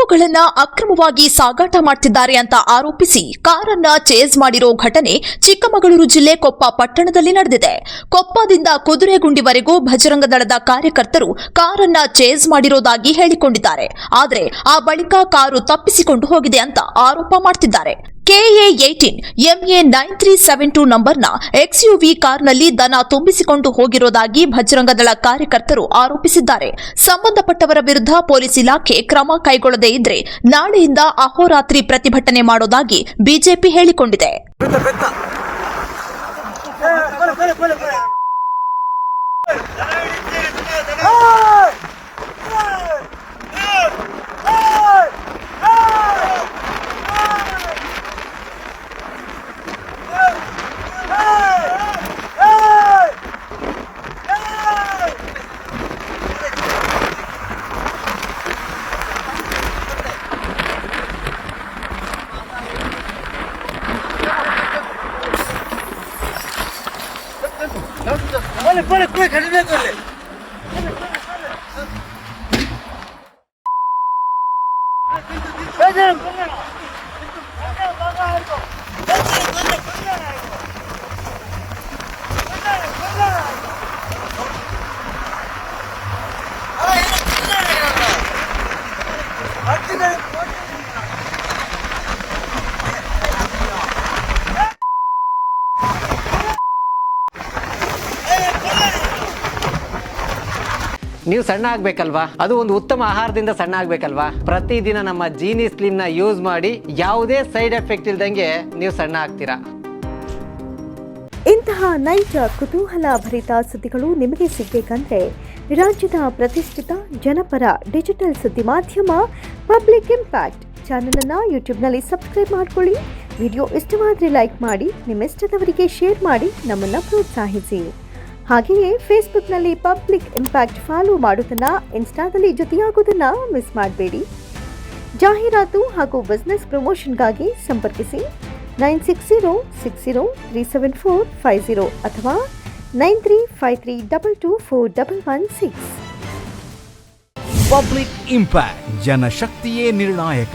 ಹಣ್ಣುಗಳನ್ನ ಅಕ್ರಮವಾಗಿ ಸಾಗಾಟ ಮಾಡ್ತಿದ್ದಾರೆ ಅಂತ ಆರೋಪಿಸಿ ಕಾರನ್ನ ಚೇಸ್ ಮಾಡಿರೋ ಘಟನೆ ಚಿಕ್ಕಮಗಳೂರು ಜಿಲ್ಲೆ ಕೊಪ್ಪ ಪಟ್ಟಣದಲ್ಲಿ ನಡೆದಿದೆ. ಕೊಪ್ಪದಿಂದ ಕುದುರೆಗುಂಡಿವರೆಗೂ ಬಜರಂಗ ದಳದ ಕಾರ್ಯಕರ್ತರು ಕಾರನ್ನ ಚೇಸ್ ಮಾಡಿರೋದಾಗಿ ಹೇಳಿಕೊಂಡಿದ್ದಾರೆ. ಆದರೆ ಆ ಬಳಿಕ ಕಾರು ತಪ್ಪಿಸಿಕೊಂಡು ಹೋಗಿದೆ ಅಂತ ಆರೋಪ ಮಾಡ್ತಿದ್ದಾರೆ. KA18 MA 9372 ನಂಬರ್ನ XUV ಕಾರ್ನಲ್ಲಿ ದನ ತುಂಬಿಸಿಕೊಂಡು ಹೋಗಿರೋದಾಗಿ ಬಜರಂಗ ದಳ ಕಾರ್ಯಕರ್ತರು ಆರೋಪಿಸಿದ್ದಾರೆ. ಸಂಬಂಧಪಟ್ಟವರ ವಿರುದ್ಧ ಪೊಲೀಸ್ ಇಲಾಖೆ ಕ್ರಮ ಕೈಗೊಳ್ಳದೇ ಇದ್ರೆ ನಾಳೆಯಿಂದ ಅಹೋರಾತ್ರಿ ಪ್ರತಿಭಟನೆ ಮಾಡೋದಾಗಿ ಬಿಜೆಪಿ ಹೇಳಿಕೊಂಡಿದೆ. ನೀವು ಸಣ್ಣ ಆಗಬೇಕಲ್ವಾ? ಅದು ಒಂದು ಉತ್ತಮ ಆಹಾರದಿಂದ ಸಣ್ಣ ಆಗಬೇಕಲ್ವಾ? ಪ್ರತಿದಿನ ನಮ್ಮ ಜೀನಿ ಸ್ಲಿಮ್ನ ಯೂಸ್ ಮಾಡಿ ಯಾವುದೇ ಸೈಡ್ ಎಫೆಕ್ಟ್ ಇಲ್ದಂಗೆ ನೀವು ಸಣ್ಣ ಆಗ್ತೀರಾ. ಇಂತಹ ನೈಜ ಕುತೂಹಲ ಭರಿತ ಸುದ್ದಿಗಳು ನಿಮಗೆ ಸಿಗಬೇಕಂದ್ರೆ ರಾಜ್ಯದ ಪ್ರತಿಷ್ಠಿತ ಜನಪರ ಡಿಜಿಟಲ್ ಸುದ್ದಿ ಮಾಧ್ಯಮ ಪಬ್ಲಿಕ್ ಇಂಪ್ಯಾಕ್ಟ್ ಚಾನೆಲನ್ನು ಯೂಟ್ಯೂಬ್ನಲ್ಲಿ ಸಬ್ಸ್ಕ್ರೈಬ್ ಮಾಡ್ಕೊಳ್ಳಿ. ವಿಡಿಯೋ ಇಷ್ಟವಾದರೆ ಲೈಕ್ ಮಾಡಿ, ನಿಮ್ಮಿಷ್ಟದವರಿಗೆ ಶೇರ್ ಮಾಡಿ ನಮ್ಮನ್ನು ಪ್ರೋತ್ಸಾಹಿಸಿ. ಹಾಗೆಯೇ ಫೇಸ್ಬುಕ್ನಲ್ಲಿ ಪಬ್ಲಿಕ್ ಇಂಪ್ಯಾಕ್ಟ್ ಫಾಲೋ ಮಾಡೋದನ್ನು, ಇನ್ಸ್ಟಾದಲ್ಲಿ ಜೊತೆಯಾಗೋದನ್ನು ಮಿಸ್ ಮಾಡಬೇಡಿ. ಜಾಹೀರಾತು ಹಾಗೂ ಬಿಸ್ನೆಸ್ ಪ್ರಮೋಷನ್ಗಾಗಿ ಸಂಪರ್ಕಿಸಿ 9606037450 ಅಥವಾ 9353224116. ಪಬ್ಲಿಕ್ ಇಂಪ್ಯಾಕ್ಟ್, ಜನಶಕ್ತಿಯೇ ನಿರ್ಣಾಯಕ.